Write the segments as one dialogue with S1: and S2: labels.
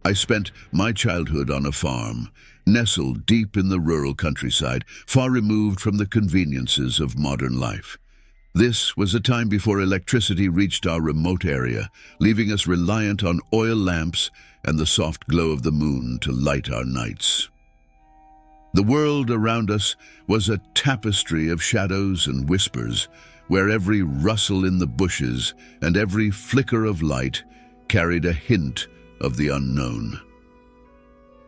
S1: I spent my childhood on a farm, nestled deep in the rural countryside, far removed from the conveniences of modern life. This was a time before electricity reached our remote area, leaving us reliant on oil lamps and the soft glow of the moon to light our nights. The world around us was a tapestry of shadows and whispers, where every rustle in the bushes and every flicker of light carried a hint of the unknown.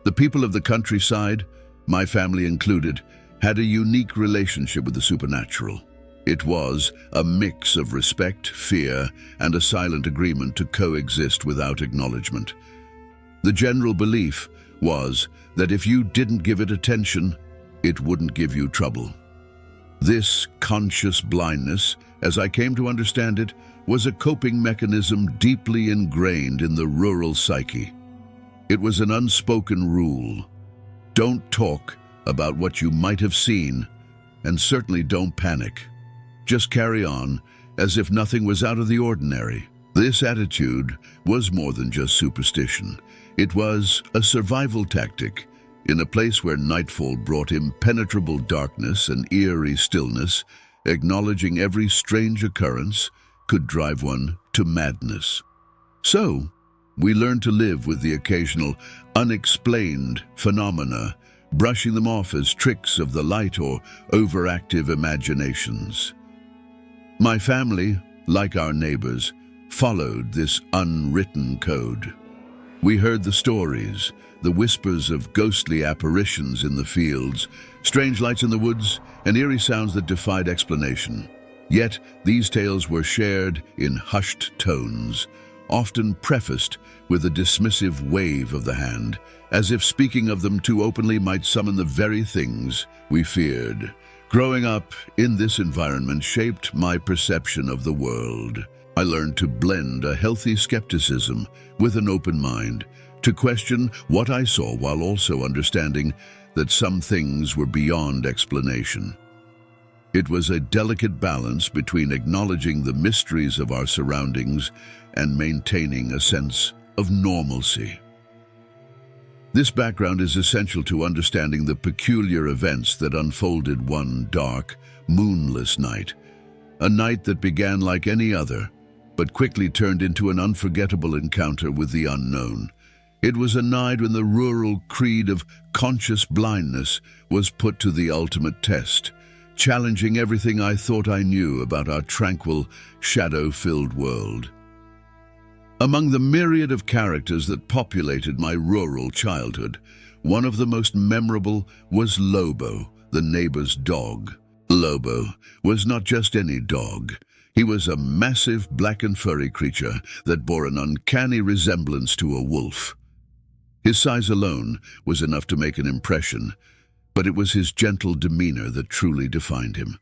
S1: The people of the countryside, my family included, had a unique relationship with the supernatural. It was a mix of respect, fear, and a silent agreement to coexist without acknowledgement. The general belief was that if you didn't give it attention, it wouldn't give you trouble. This conscious blindness, as I came to understand it, was a coping mechanism deeply ingrained in the rural psyche. It was an unspoken rule. Don't talk about what you might have seen, and certainly don't panic. Just carry on, as if nothing was out of the ordinary. This attitude was more than just superstition. It was a survival tactic. In a place where nightfall brought impenetrable darkness and eerie stillness, acknowledging every strange occurrence could drive one to madness. So, we learned to live with the occasional unexplained phenomena, brushing them off as tricks of the light or overactive imaginations. My family, like our neighbors, followed this unwritten code. We heard the stories, the whispers of ghostly apparitions in the fields, strange lights in the woods, and eerie sounds that defied explanation. Yet these tales were shared in hushed tones, often prefaced with a dismissive wave of the hand, as if speaking of them too openly might summon the very things we feared. Growing up in this environment shaped my perception of the world. I learned to blend a healthy skepticism with an open mind, to question what I saw while also understanding that some things were beyond explanation. It was a delicate balance between acknowledging the mysteries of our surroundings and maintaining a sense of normalcy. This background is essential to understanding the peculiar events that unfolded one dark, moonless night, a night that began like any other, but quickly turned into an unforgettable encounter with the unknown. It was a night when the rural creed of conscious blindness was put to the ultimate test, challenging everything I thought I knew about our tranquil, shadow-filled world. Among the myriad of characters that populated my rural childhood, one of the most memorable was Lobo, the neighbor's dog. Lobo was not just any dog. He was a massive black and furry creature that bore an uncanny resemblance to a wolf. His size alone was enough to make an impression, but it was his gentle demeanor that truly defined him.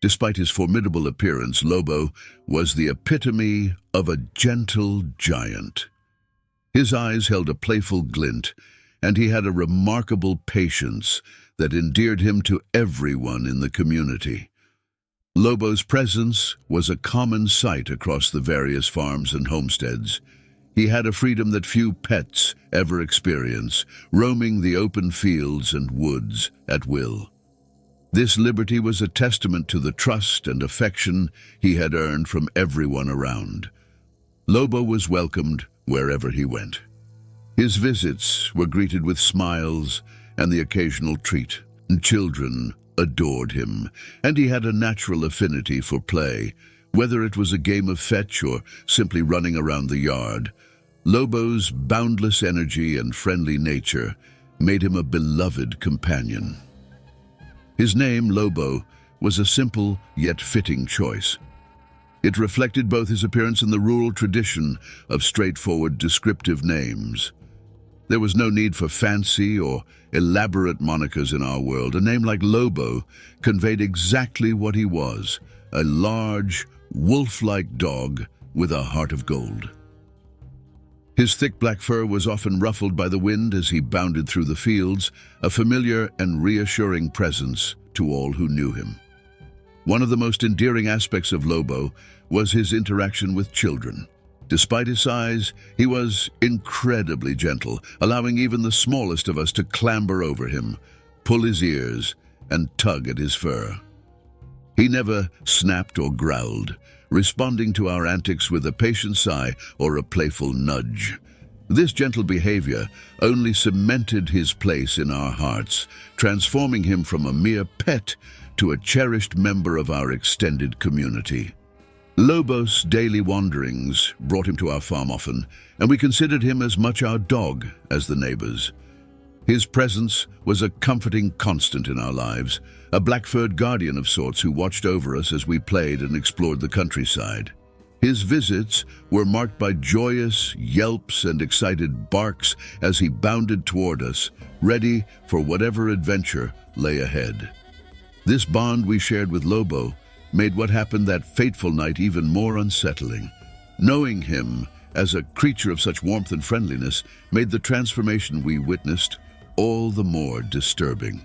S1: Despite his formidable appearance, Lobo was the epitome of a gentle giant. His eyes held a playful glint, and he had a remarkable patience that endeared him to everyone in the community. Lobo's presence was a common sight across the various farms and homesteads. He had a freedom that few pets ever experience, roaming the open fields and woods at will. This liberty was a testament to the trust and affection he had earned from everyone around. Lobo was welcomed wherever he went. His visits were greeted with smiles and the occasional treat. Children adored him, and he had a natural affinity for play, whether it was a game of fetch or simply running around the yard. Lobo's boundless energy and friendly nature made him a beloved companion. His name, Lobo, was a simple yet fitting choice. It reflected both his appearance and the rural tradition of straightforward descriptive names. There was no need for fancy or elaborate monikers in our world. A name like Lobo conveyed exactly what he was, a large, wolf-like dog with a heart of gold. His thick black fur was often ruffled by the wind as he bounded through the fields, a familiar and reassuring presence to all who knew him. One of the most endearing aspects of Lobo was his interaction with children. Despite his size, he was incredibly gentle, allowing even the smallest of us to clamber over him, pull his ears, and tug at his fur. He never snapped or growled, responding to our antics with a patient sigh or a playful nudge. This gentle behavior only cemented his place in our hearts, transforming him from a mere pet to a cherished member of our extended community. Lobo's daily wanderings brought him to our farm often, and we considered him as much our dog as the neighbors. His presence was a comforting constant in our lives, a black-furred guardian of sorts who watched over us as we played and explored the countryside. His visits were marked by joyous yelps and excited barks as he bounded toward us, ready for whatever adventure lay ahead. This bond we shared with Lobo made what happened that fateful night even more unsettling. Knowing him as a creature of such warmth and friendliness made the transformation we witnessed all the more disturbing.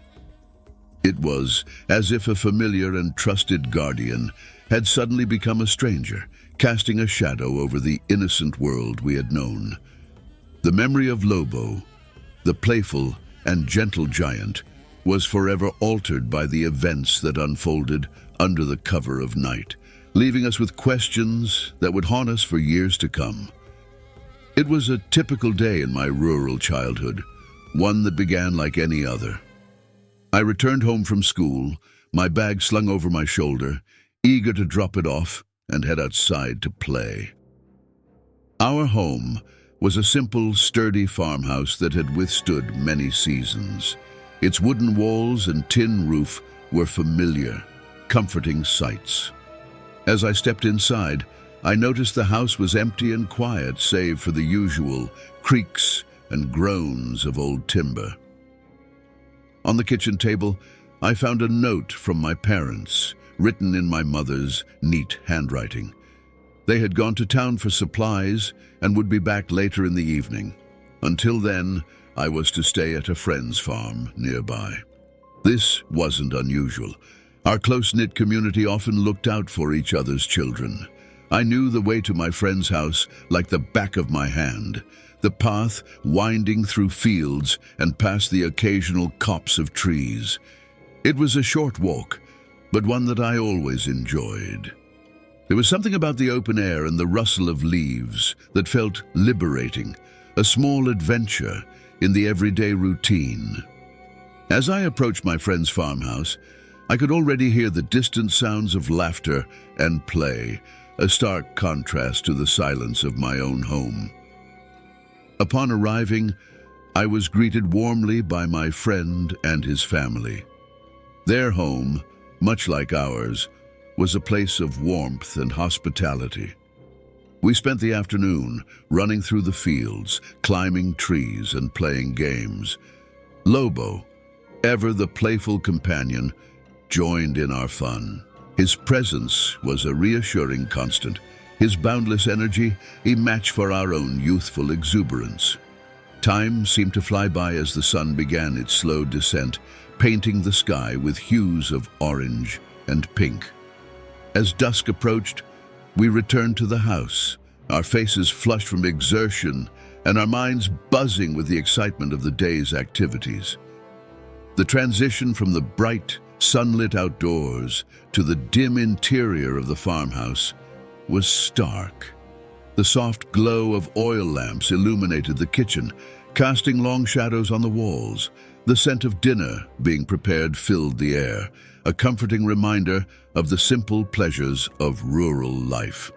S1: It was as if a familiar and trusted guardian had suddenly become a stranger, casting a shadow over the innocent world we had known. The memory of Lobo, the playful and gentle giant, was forever altered by the events that unfolded under the cover of night, leaving us with questions that would haunt us for years to come. It was a typical day in my rural childhood, one that began like any other. I returned home from school, my bag slung over my shoulder, eager to drop it off and head outside to play. Our home was a simple, sturdy farmhouse that had withstood many seasons. Its wooden walls and tin roof were familiar, comforting sights. As I stepped inside, I noticed the house was empty and quiet save for the usual creaks and groans of old timber. On the kitchen table, I found a note from my parents, written in my mother's neat handwriting. They had gone to town for supplies and would be back later in the evening. Until then, I was to stay at a friend's farm nearby. This wasn't unusual. Our close-knit community often looked out for each other's children. I knew the way to my friend's house like the back of my hand, the path winding through fields and past the occasional copse of trees. It was a short walk, but one that I always enjoyed. There was something about the open air and the rustle of leaves that felt liberating, a small adventure in the everyday routine. As I approached my friend's farmhouse, I could already hear the distant sounds of laughter and play, a stark contrast to the silence of my own home. Upon arriving, I was greeted warmly by my friend and his family. Their home, much like ours, was a place of warmth and hospitality. We spent the afternoon running through the fields, climbing trees, and playing games. Lobo, ever the playful companion, joined in our fun. His presence was a reassuring constant, his boundless energy a match for our own youthful exuberance. Time seemed to fly by as the sun began its slow descent, painting the sky with hues of orange and pink. As dusk approached, we returned to the house, our faces flushed from exertion and our minds buzzing with the excitement of the day's activities. The transition from the bright, sunlit outdoors to the dim interior of the farmhouse was stark. The soft glow of oil lamps illuminated the kitchen, casting long shadows on the walls. The scent of dinner being prepared filled the air, a comforting reminder of the simple pleasures of rural life.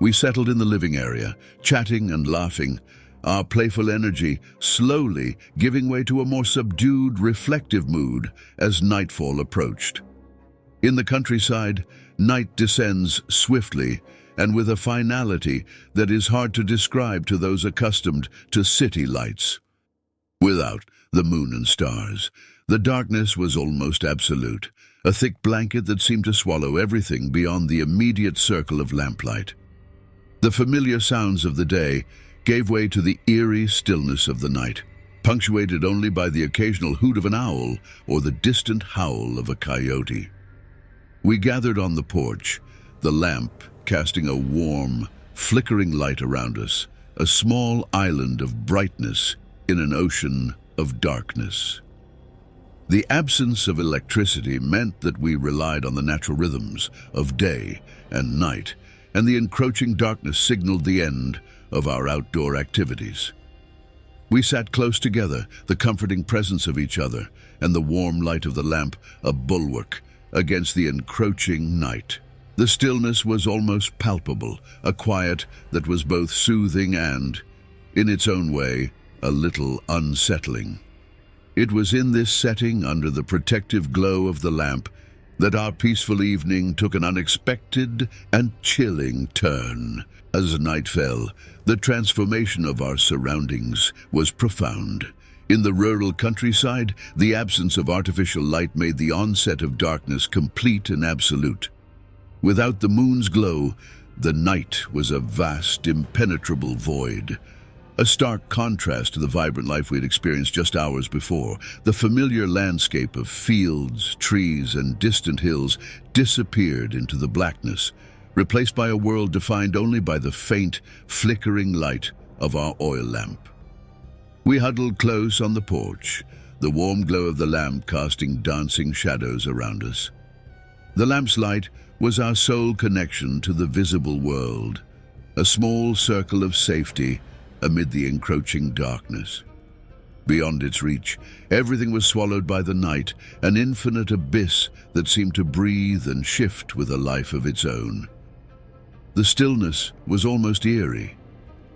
S1: We settled in the living area, chatting and laughing, our playful energy slowly giving way to a more subdued, reflective mood as nightfall approached. In the countryside, night descends swiftly and with a finality that is hard to describe to those accustomed to city lights. Without the moon and stars, the darkness was almost absolute, a thick blanket that seemed to swallow everything beyond the immediate circle of lamplight. The familiar sounds of the day gave way to the eerie stillness of the night, punctuated only by the occasional hoot of an owl or the distant howl of a coyote. We gathered on the porch, the lamp casting a warm, flickering light around us, a small island of brightness in an ocean of darkness. The absence of electricity meant that we relied on the natural rhythms of day and night, and the encroaching darkness signaled the end of our outdoor activities. We sat close together, the comforting presence of each other, and the warm light of the lamp a bulwark against the encroaching night. The stillness was almost palpable, a quiet that was both soothing and, in its own way, a little unsettling. It was in this setting, under the protective glow of the lamp, that our peaceful evening took an unexpected and chilling turn. As night fell, the transformation of our surroundings was profound. In the rural countryside, the absence of artificial light made the onset of darkness complete and absolute. Without the moon's glow, the night was a vast, impenetrable void. A stark contrast to the vibrant life we had experienced just hours before. The familiar landscape of fields, trees, and distant hills disappeared into the blackness, replaced by a world defined only by the faint, flickering light of our oil lamp. We huddled close on the porch, the warm glow of the lamp casting dancing shadows around us. The lamp's light was our sole connection to the visible world, a small circle of safety amid the encroaching darkness. Beyond its reach, everything was swallowed by the night, an infinite abyss that seemed to breathe and shift with a life of its own. The stillness was almost eerie,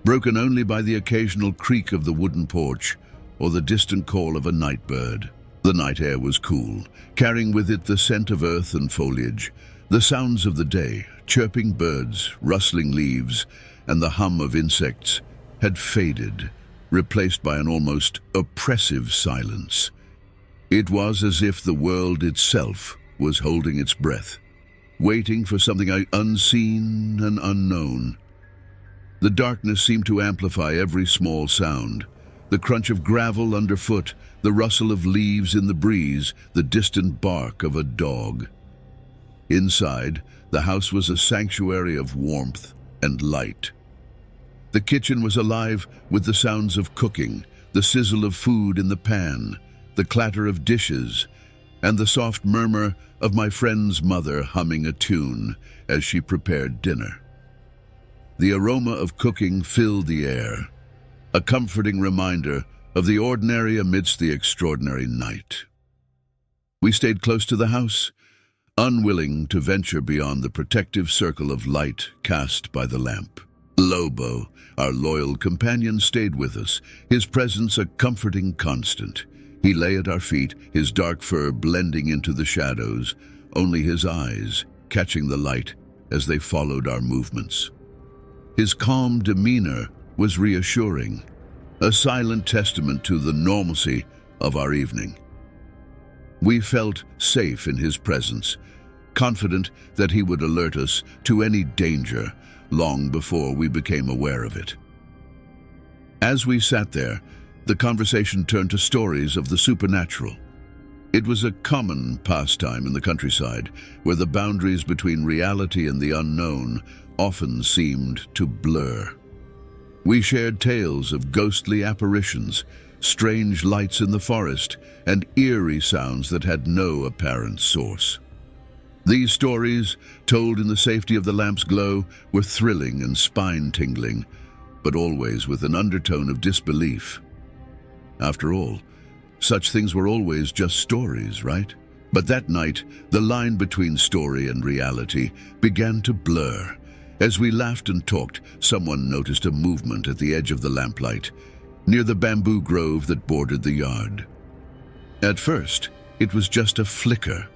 S1: broken only by the occasional creak of the wooden porch or the distant call of a night bird. The night air was cool, carrying with it the scent of earth and foliage, the sounds of the day, chirping birds, rustling leaves, and the hum of insects had faded, replaced by an almost oppressive silence. It was as if the world itself was holding its breath, waiting for something unseen and unknown. The darkness seemed to amplify every small sound, the crunch of gravel underfoot, the rustle of leaves in the breeze, the distant bark of a dog. Inside, the house was a sanctuary of warmth and light. The kitchen was alive with the sounds of cooking, the sizzle of food in the pan, the clatter of dishes, and the soft murmur of my friend's mother humming a tune as she prepared dinner. The aroma of cooking filled the air, a comforting reminder of the ordinary amidst the extraordinary night. We stayed close to the house, unwilling to venture beyond the protective circle of light cast by the lamp. Lobo, our loyal companion, stayed with us, his presence a comforting constant. He lay at our feet, his dark fur blending into the shadows, only his eyes catching the light as they followed our movements. His calm demeanor was reassuring, a silent testament to the normalcy of our evening. We felt safe in his presence, confident that he would alert us to any danger long before we became aware of it. As we sat there, the conversation turned to stories of the supernatural. It was a common pastime in the countryside, where the boundaries between reality and the unknown often seemed to blur. We shared tales of ghostly apparitions, strange lights in the forest, and eerie sounds that had no apparent source. These stories, told in the safety of the lamp's glow, were thrilling and spine-tingling, but always with an undertone of disbelief. After all, such things were always just stories, right? But that night, the line between story and reality began to blur. As we laughed and talked, someone noticed a movement at the edge of the lamplight, near the bamboo grove that bordered the yard. At first, it was just a flicker,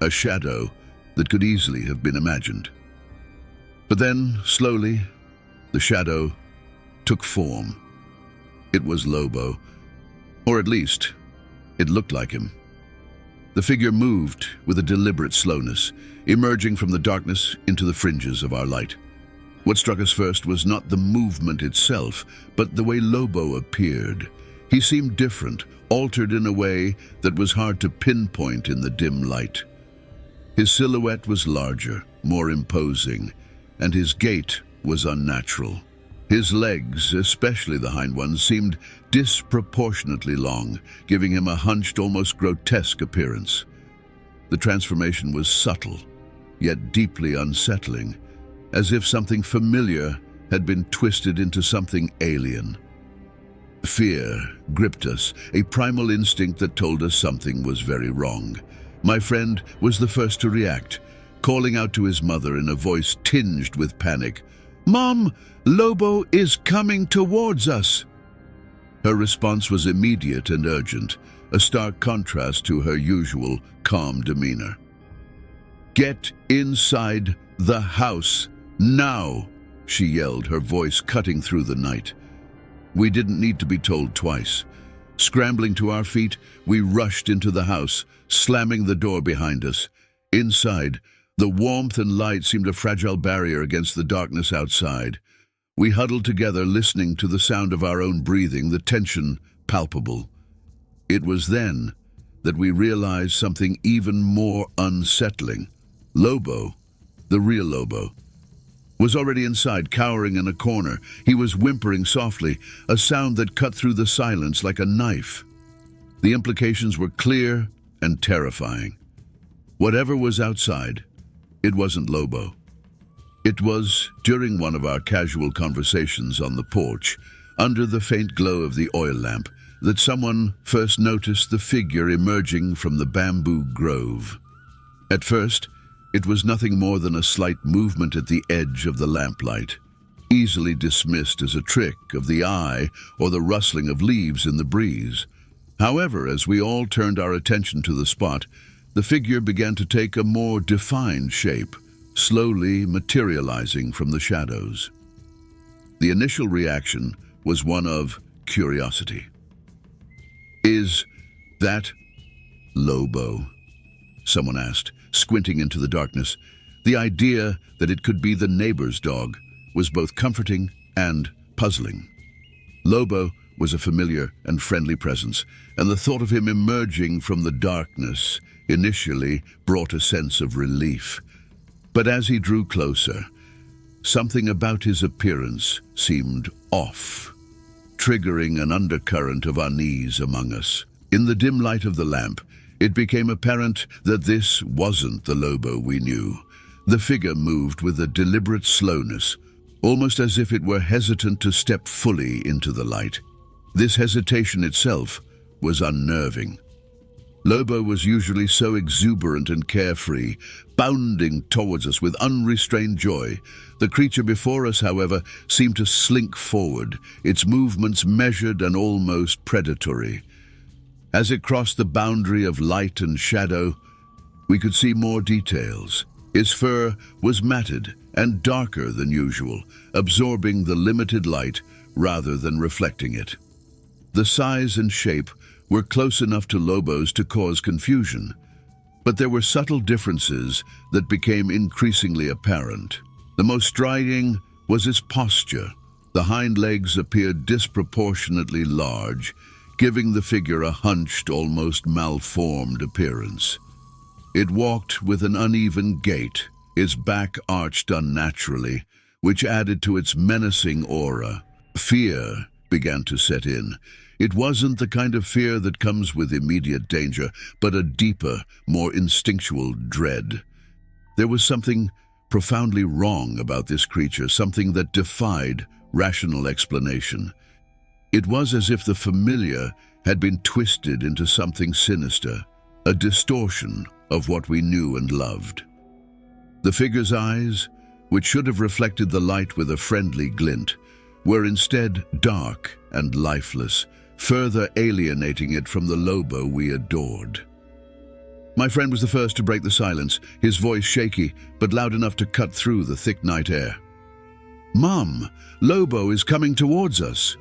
S1: a shadow that could easily have been imagined. But then, slowly, the shadow took form. It was Lobo, or at least, it looked like him. The figure moved with a deliberate slowness, emerging from the darkness into the fringes of our light. What struck us first was not the movement itself, but the way Lobo appeared. He seemed different, altered in a way that was hard to pinpoint in the dim light. His silhouette was larger, more imposing, and his gait was unnatural. His legs, especially the hind ones, seemed disproportionately long, giving him a hunched, almost grotesque appearance. The transformation was subtle, yet deeply unsettling, as if something familiar had been twisted into something alien. Fear gripped us, a primal instinct that told us something was very wrong. My friend was the first to react, calling out to his mother in a voice tinged with panic, "Mom, Lobo is coming towards us!" Her response was immediate and urgent, a stark contrast to her usual calm demeanor. "Get inside the house, now!" she yelled, her voice cutting through the night. We didn't need to be told twice. Scrambling to our feet, we rushed into the house, slamming the door behind us. Inside, the warmth and light seemed a fragile barrier against the darkness outside. We huddled together, listening to the sound of our own breathing, the tension palpable. It was then that we realized something even more unsettling. Lobo, the real Lobo, was already inside, cowering in a corner. He was whimpering softly, a sound that cut through the silence like a knife. The implications were clear and terrifying. Whatever was outside, it wasn't Lobo. It was during one of our casual conversations on the porch, under the faint glow of the oil lamp, that someone first noticed the figure emerging from the bamboo grove. At first, it was nothing more than a slight movement at the edge of the lamplight, easily dismissed as a trick of the eye or the rustling of leaves in the breeze. However, as we all turned our attention to the spot, the figure began to take a more defined shape, slowly materializing from the shadows. The initial reaction was one of curiosity. "Is that Lobo?" someone asked, squinting into the darkness. The idea that it could be the neighbor's dog was both comforting and puzzling. Lobo was a familiar and friendly presence, and the thought of him emerging from the darkness initially brought a sense of relief. But as he drew closer, something about his appearance seemed off, triggering an undercurrent of unease among us. In the dim light of the lamp, it became apparent that this wasn't the Lobo we knew. The figure moved with a deliberate slowness, almost as if it were hesitant to step fully into the light. This hesitation itself was unnerving. Lobo was usually so exuberant and carefree, bounding towards us with unrestrained joy. The creature before us, however, seemed to slink forward, its movements measured and almost predatory. As it crossed the boundary of light and shadow, we could see more details. Its fur was matted and darker than usual, absorbing the limited light rather than reflecting it. The size and shape were close enough to Lobo's to cause confusion, but there were subtle differences that became increasingly apparent. The most striking was its posture. The hind legs appeared disproportionately large, giving the figure a hunched, almost malformed appearance. It walked with an uneven gait, its back arched unnaturally, which added to its menacing aura. Fear began to set in. It wasn't the kind of fear that comes with immediate danger, but a deeper, more instinctual dread. There was something profoundly wrong about this creature, something that defied rational explanation. It was as if the familiar had been twisted into something sinister, a distortion of what we knew and loved. The figure's eyes, which should have reflected the light with a friendly glint, were instead dark and lifeless, further alienating it from the Lobo we adored. My friend was the first to break the silence, his voice shaky, but loud enough to cut through the thick night air. "Mom, Lobo is coming towards us."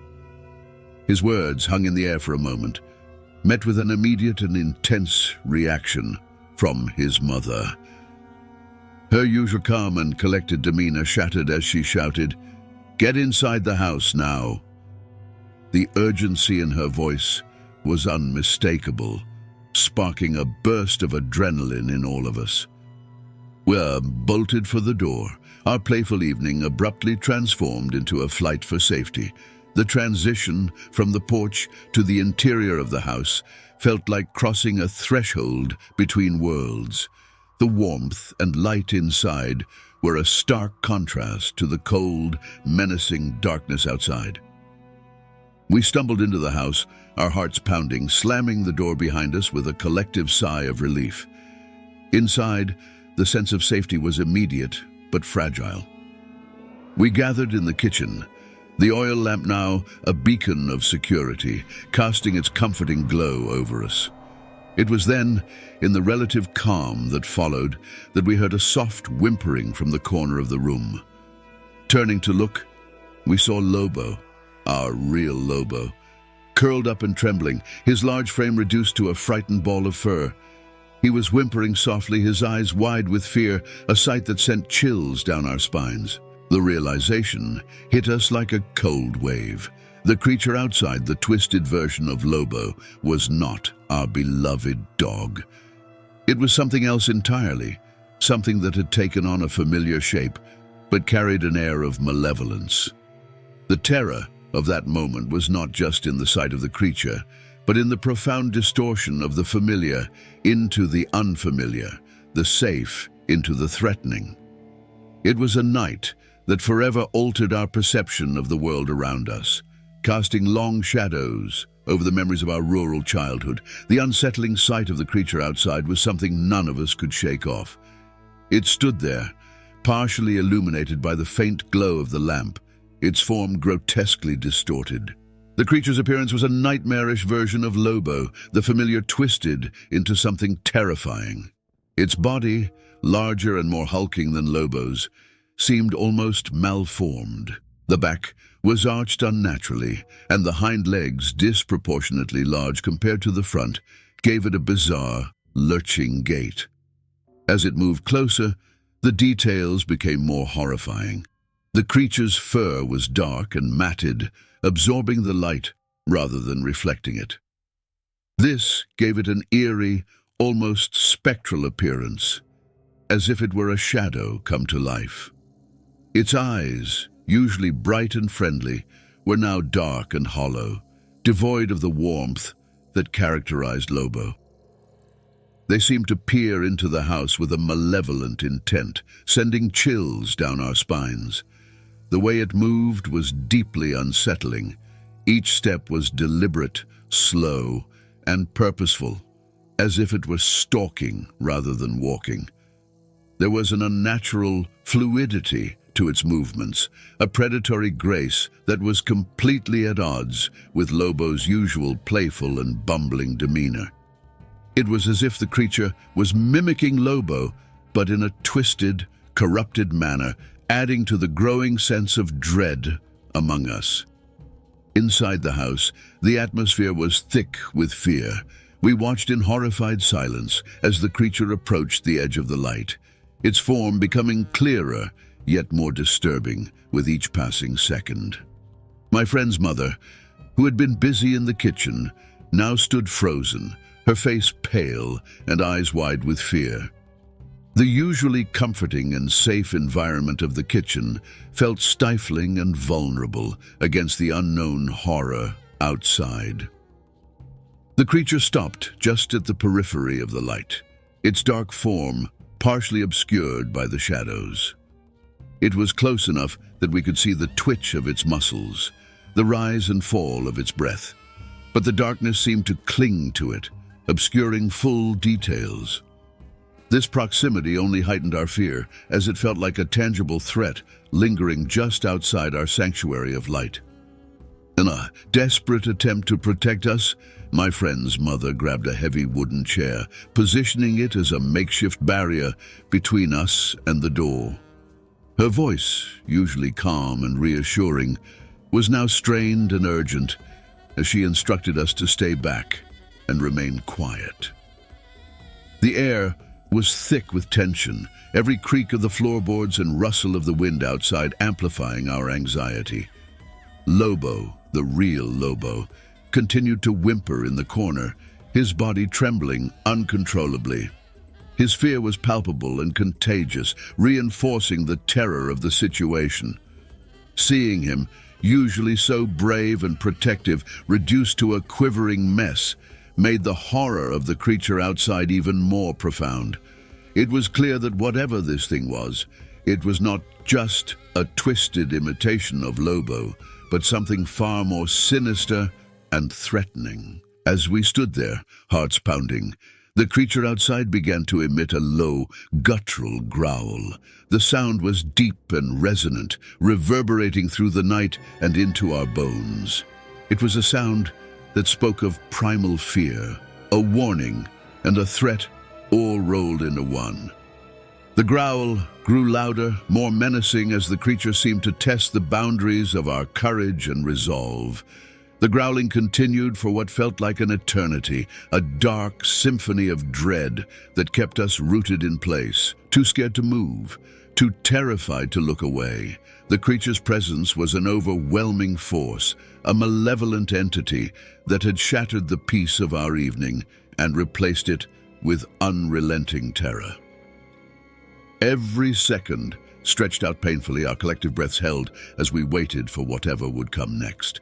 S1: His words hung in the air for a moment, met with an immediate and intense reaction from his mother. Her usual calm and collected demeanor shattered as she shouted, "Get inside the house now." The urgency in her voice was unmistakable, sparking a burst of adrenaline in all of us. We bolted for the door, our playful evening abruptly transformed into a flight for safety. The transition from the porch to the interior of the house felt like crossing a threshold between worlds. The warmth and light inside were a stark contrast to the cold, menacing darkness outside. We stumbled into the house, our hearts pounding, slamming the door behind us with a collective sigh of relief. Inside, the sense of safety was immediate but fragile. We gathered in the kitchen, the oil lamp now a beacon of security, casting its comforting glow over us. It was then, in the relative calm that followed, that we heard a soft whimpering from the corner of the room. Turning to look, we saw Lobo, our real Lobo, curled up and trembling, his large frame reduced to a frightened ball of fur. He was whimpering softly, his eyes wide with fear, a sight that sent chills down our spines. The realization hit us like a cold wave. The creature outside, the twisted version of Lobo, was not our beloved dog. It was something else entirely, something that had taken on a familiar shape, but carried an air of malevolence. The terror of that moment was not just in the sight of the creature, but in the profound distortion of the familiar into the unfamiliar, the safe into the threatening. It was a night that forever altered our perception of the world around us, casting long shadows over the memories of our rural childhood. The unsettling sight of the creature outside was something none of us could shake off. It stood there, partially illuminated by the faint glow of the lamp, its form grotesquely distorted. The creature's appearance was a nightmarish version of Lobo, the familiar twisted into something terrifying. Its body, larger and more hulking than Lobo's, seemed almost malformed. The back was arched unnaturally, and the hind legs, disproportionately large compared to the front, gave it a bizarre, lurching gait. As it moved closer, the details became more horrifying. The creature's fur was dark and matted, absorbing the light rather than reflecting it. This gave it an eerie, almost spectral appearance, as if it were a shadow come to life. Its eyes, usually bright and friendly, were now dark and hollow, devoid of the warmth that characterized Lobo. They seemed to peer into the house with a malevolent intent, sending chills down our spines. The way it moved was deeply unsettling. Each step was deliberate, slow, and purposeful, as if it were stalking rather than walking. There was an unnatural fluidity to its movements, a predatory grace that was completely at odds with Lobo's usual playful and bumbling demeanor. It was as if the creature was mimicking Lobo, but in a twisted, corrupted manner, adding to the growing sense of dread among us. Inside the house, the atmosphere was thick with fear. We watched in horrified silence as the creature approached the edge of the light, its form becoming clearer, yet more disturbing with each passing second. My friend's mother, who had been busy in the kitchen, now stood frozen, her face pale and eyes wide with fear. The usually comforting and safe environment of the kitchen felt stifling and vulnerable against the unknown horror outside. The creature stopped just at the periphery of the light, its dark form partially obscured by the shadows. It was close enough that we could see the twitch of its muscles, the rise and fall of its breath, but the darkness seemed to cling to it, obscuring full details. This proximity only heightened our fear, as it felt like a tangible threat lingering just outside our sanctuary of light. In a desperate attempt to protect us, my friend's mother grabbed a heavy wooden chair, positioning it as a makeshift barrier between us and the door. Her voice, usually calm and reassuring, was now strained and urgent as she instructed us to stay back and remain quiet. The air was thick with tension, every creak of the floorboards and rustle of the wind outside amplifying our anxiety. Lobo, the real Lobo, continued to whimper in the corner, his body trembling uncontrollably. His fear was palpable and contagious, reinforcing the terror of the situation. Seeing him, usually so brave and protective, reduced to a quivering mess, made the horror of the creature outside even more profound. It was clear that whatever this thing was, it was not just a twisted imitation of Lobo, but something far more sinister and threatening. As we stood there, hearts pounding, the creature outside began to emit a low, guttural growl. The sound was deep and resonant, reverberating through the night and into our bones. It was a sound that spoke of primal fear, a warning, and a threat all rolled into one. The growl grew louder, more menacing as the creature seemed to test the boundaries of our courage and resolve. The growling continued for what felt like an eternity, a dark symphony of dread that kept us rooted in place, too scared to move, too terrified to look away. The creature's presence was an overwhelming force, a malevolent entity that had shattered the peace of our evening and replaced it with unrelenting terror. Every second stretched out painfully, our collective breaths held as we waited for whatever would come next.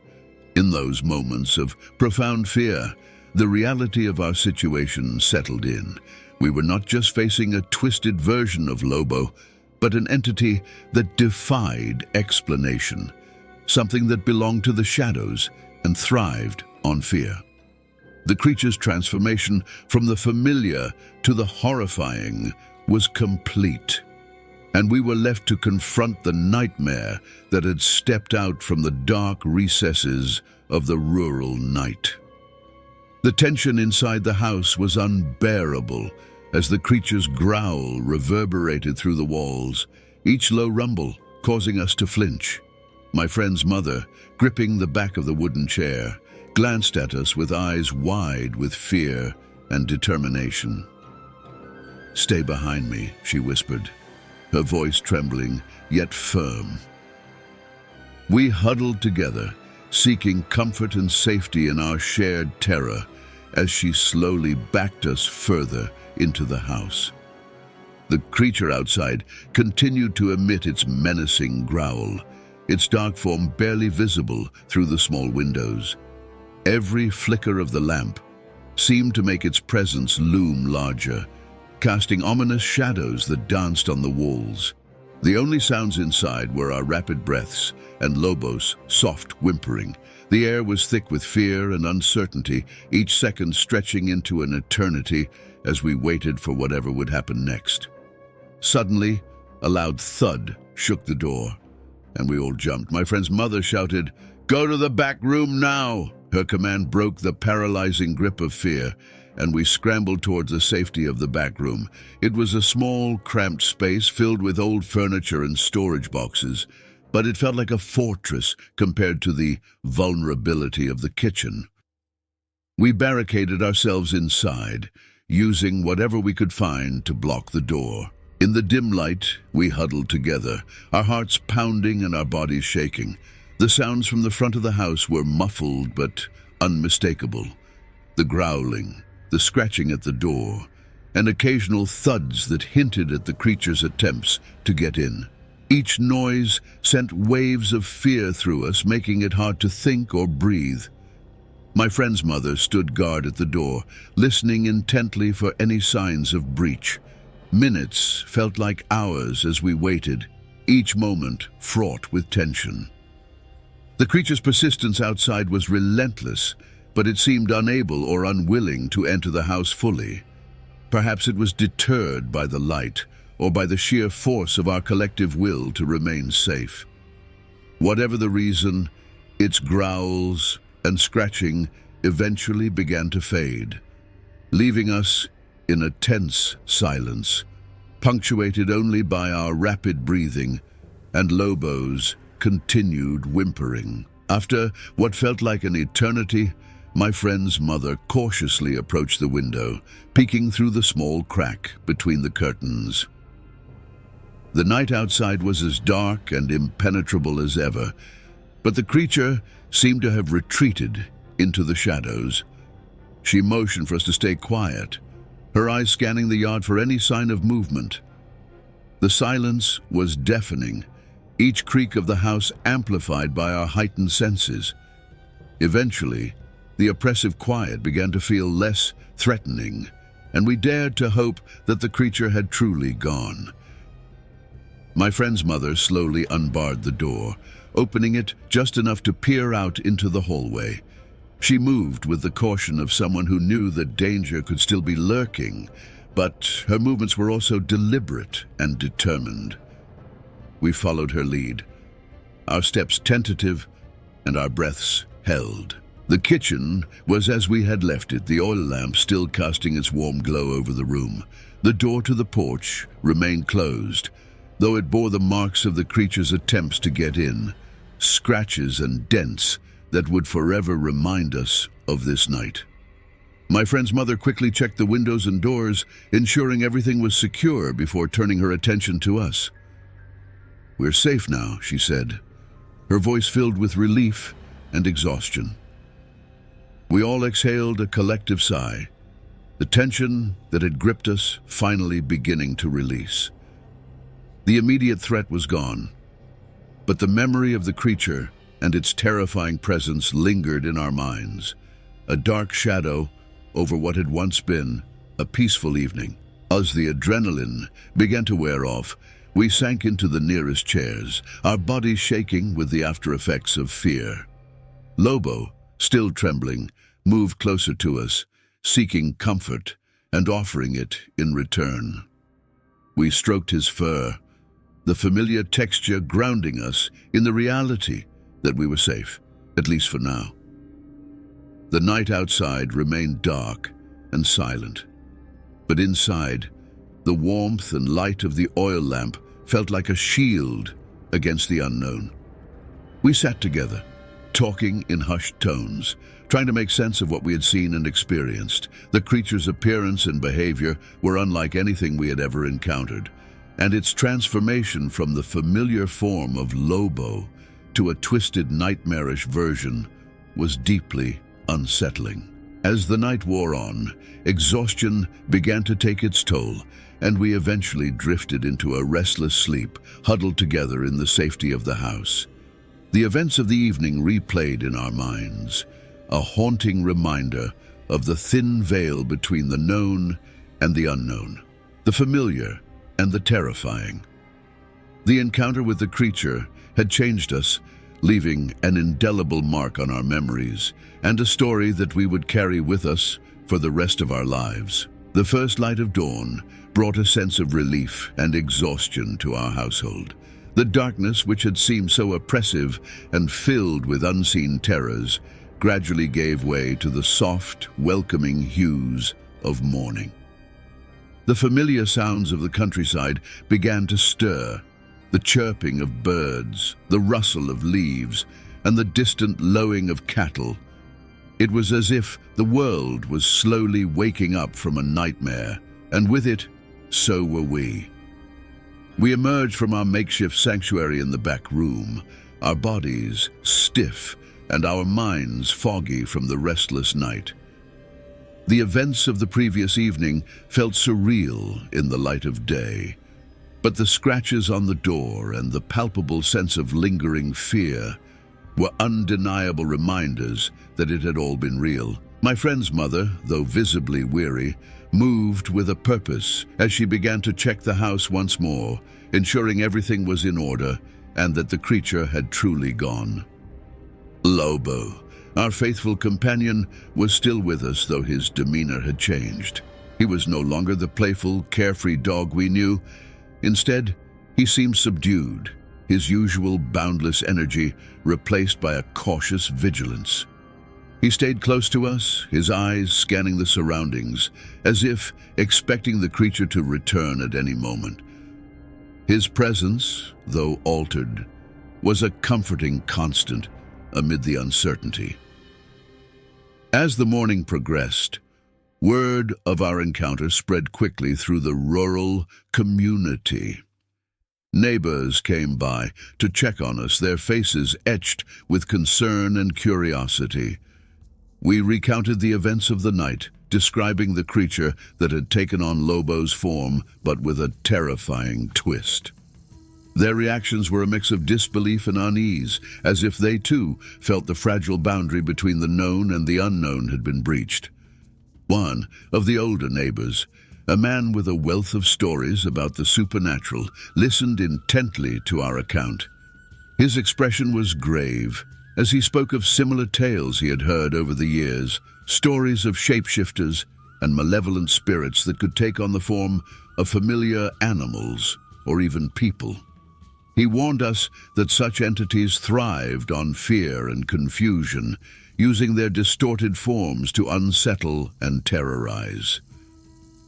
S1: In those moments of profound fear, the reality of our situation settled in. We were not just facing a twisted version of Lobo, but an entity that defied explanation, something that belonged to the shadows and thrived on fear. The creature's transformation from the familiar to the horrifying was complete, and we were left to confront the nightmare that had stepped out from the dark recesses of the rural night. The tension inside the house was unbearable as the creature's growl reverberated through the walls, each low rumble causing us to flinch. My friend's mother, gripping the back of the wooden chair, glanced at us with eyes wide with fear and determination. "Stay behind me," she whispered, her voice trembling yet firm. We huddled together, seeking comfort and safety in our shared terror as she slowly backed us further into the house. The creature outside continued to emit its menacing growl, its dark form barely visible through the small windows. Every flicker of the lamp seemed to make its presence loom larger, casting ominous shadows that danced on the walls. The only sounds inside were our rapid breaths and Lobo's soft whimpering. The air was thick with fear and uncertainty, each second stretching into an eternity as we waited for whatever would happen next. Suddenly, a loud thud shook the door, and we all jumped. My friend's mother shouted, "Go to the back room now!" Her command broke the paralyzing grip of fear, and we scrambled towards the safety of the back room. It was a small, cramped space filled with old furniture and storage boxes, but it felt like a fortress compared to the vulnerability of the kitchen. We barricaded ourselves inside, using whatever we could find to block the door. In the dim light, we huddled together, our hearts pounding and our bodies shaking. The sounds from the front of the house were muffled but unmistakable. The growling, the scratching at the door, and occasional thuds that hinted at the creature's attempts to get in. Each noise sent waves of fear through us, making it hard to think or breathe. My friend's mother stood guard at the door, listening intently for any signs of breach. Minutes felt like hours as we waited, each moment fraught with tension. The creature's persistence outside was relentless, but it seemed unable or unwilling to enter the house fully. Perhaps it was deterred by the light, or by the sheer force of our collective will to remain safe. Whatever the reason, its growls and scratching eventually began to fade, leaving us in a tense silence, punctuated only by our rapid breathing and Lobo's continued whimpering. After what felt like an eternity, my friend's mother cautiously approached the window, peeking through the small crack between the curtains. The night outside was as dark and impenetrable as ever, but the creature seemed to have retreated into the shadows. She motioned for us to stay quiet, her eyes scanning the yard for any sign of movement. The silence was deafening, each creak of the house amplified by our heightened senses. Eventually, the oppressive quiet began to feel less threatening, and we dared to hope that the creature had truly gone. My friend's mother slowly unbarred the door, opening it just enough to peer out into the hallway. She moved with the caution of someone who knew that danger could still be lurking, but her movements were also deliberate and determined. We followed her lead, our steps tentative and our breaths held. The kitchen was as we had left it, the oil lamp still casting its warm glow over the room. The door to the porch remained closed, though it bore the marks of the creature's attempts to get in, scratches and dents that would forever remind us of this night. My friend's mother quickly checked the windows and doors, ensuring everything was secure before turning her attention to us. "We're safe now," she said, her voice filled with relief and exhaustion. We all exhaled a collective sigh, the tension that had gripped us finally beginning to release. The immediate threat was gone, but the memory of the creature and its terrifying presence lingered in our minds, a dark shadow over what had once been a peaceful evening. As the adrenaline began to wear off, we sank into the nearest chairs, our bodies shaking with the after-effects of fear. Lobo, still trembling, moved closer to us, seeking comfort and offering it in return. We stroked his fur, the familiar texture grounding us in the reality that we were safe, at least for now. The night outside remained dark and silent, but inside, the warmth and light of the oil lamp felt like a shield against the unknown. We sat together, talking in hushed tones, trying to make sense of what we had seen and experienced. The creature's appearance and behavior were unlike anything we had ever encountered, and its transformation from the familiar form of Lobo to a twisted, nightmarish version was deeply unsettling. As the night wore on, exhaustion began to take its toll, and we eventually drifted into a restless sleep, huddled together in the safety of the house. The events of the evening replayed in our minds, a haunting reminder of the thin veil between the known and the unknown, the familiar and the terrifying. The encounter with the creature had changed us, leaving an indelible mark on our memories and a story that we would carry with us for the rest of our lives. The first light of dawn brought a sense of relief and exhaustion to our household. The darkness, which had seemed so oppressive and filled with unseen terrors, gradually gave way to the soft, welcoming hues of morning. The familiar sounds of the countryside began to stir, the chirping of birds, the rustle of leaves, and the distant lowing of cattle. It was as if the world was slowly waking up from a nightmare, and with it, so were we. We emerged from our makeshift sanctuary in the back room, our bodies stiff and our minds foggy from the restless night. The events of the previous evening felt surreal in the light of day, but the scratches on the door and the palpable sense of lingering fear were undeniable reminders that it had all been real. My friend's mother, though visibly weary, moved with a purpose as she began to check the house once more, ensuring everything was in order and that the creature had truly gone. Lobo, our faithful companion, was still with us, though his demeanor had changed. He was no longer the playful, carefree dog we knew. Instead, he seemed subdued, his usual boundless energy replaced by a cautious vigilance. He stayed close to us, his eyes scanning the surroundings, as if expecting the creature to return at any moment. His presence, though altered, was a comforting constant amid the uncertainty. As the morning progressed, word of our encounter spread quickly through the rural community. Neighbors came by to check on us, their faces etched with concern and curiosity. We recounted the events of the night, describing the creature that had taken on Lobo's form, but with a terrifying twist. Their reactions were a mix of disbelief and unease, as if they too felt the fragile boundary between the known and the unknown had been breached. One of the older neighbors, a man with a wealth of stories about the supernatural, listened intently to our account. His expression was grave, as he spoke of similar tales he had heard over the years, stories of shapeshifters and malevolent spirits that could take on the form of familiar animals or even people. He warned us that such entities thrived on fear and confusion, using their distorted forms to unsettle and terrorize.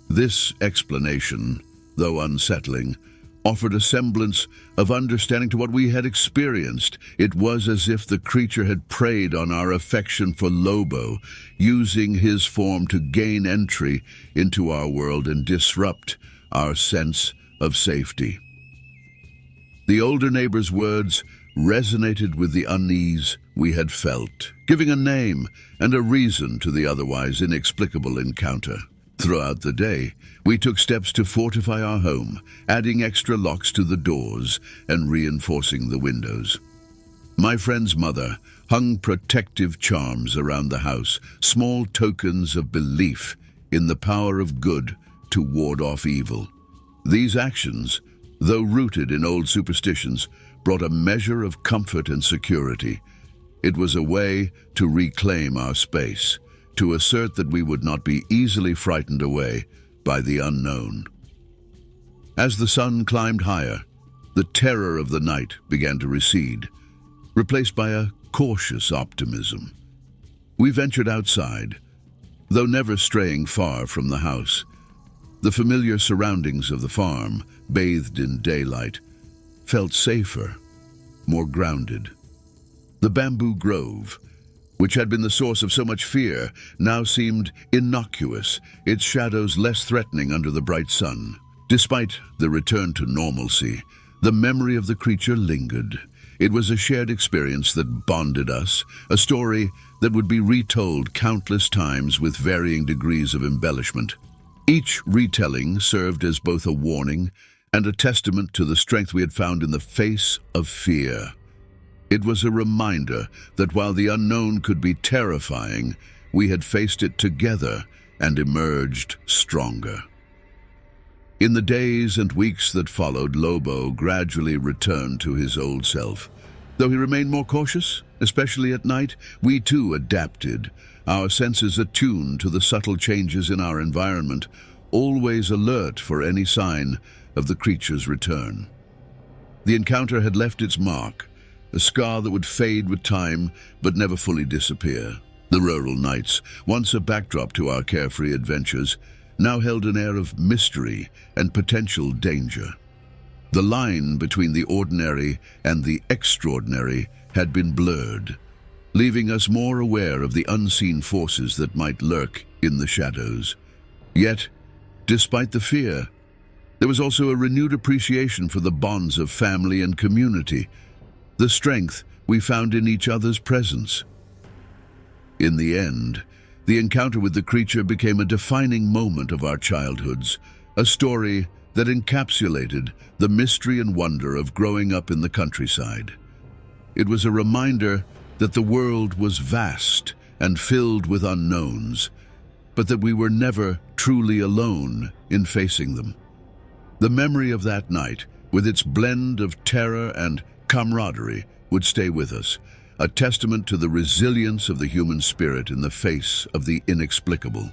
S1: This explanation, though unsettling, offered a semblance of understanding to what we had experienced. It was as if the creature had preyed on our affection for Lobo, using his form to gain entry into our world and disrupt our sense of safety. The older neighbor's words resonated with the unease we had felt, giving a name and a reason to the otherwise inexplicable encounter. Throughout the day, we took steps to fortify our home, adding extra locks to the doors and reinforcing the windows. My friend's mother hung protective charms around the house, small tokens of belief in the power of good to ward off evil. These actions, though rooted in old superstitions, brought a measure of comfort and security. It was a way to reclaim our space, to assert that we would not be easily frightened away by the unknown. As the sun climbed higher, the terror of the night began to recede, replaced by a cautious optimism. We ventured outside, though never straying far from the house. The familiar surroundings of the farm, bathed in daylight, felt safer, more grounded. The bamboo grove, which had been the source of so much fear, now seemed innocuous, its shadows less threatening under the bright sun. Despite the return to normalcy, the memory of the creature lingered. It was a shared experience that bonded us, a story that would be retold countless times with varying degrees of embellishment. Each retelling served as both a warning and a testament to the strength we had found in the face of fear. It was a reminder that while the unknown could be terrifying, we had faced it together and emerged stronger. In the days and weeks that followed, Lobo gradually returned to his old self. Though he remained more cautious, especially at night, we too adapted, our senses attuned to the subtle changes in our environment, always alert for any sign of the creature's return. The encounter had left its mark, a scar that would fade with time but never fully disappear. The rural nights, once a backdrop to our carefree adventures, now held an air of mystery and potential danger. The line between the ordinary and the extraordinary had been blurred, leaving us more aware of the unseen forces that might lurk in the shadows. Yet, despite the fear, there was also a renewed appreciation for the bonds of family and community, the strength we found in each other's presence. In the end, the encounter with the creature became a defining moment of our childhoods, a story that encapsulated the mystery and wonder of growing up in the countryside. It was a reminder that the world was vast and filled with unknowns, but that we were never truly alone in facing them. The memory of that night, with its blend of terror and camaraderie, would stay with us, a testament to the resilience of the human spirit in the face of the inexplicable.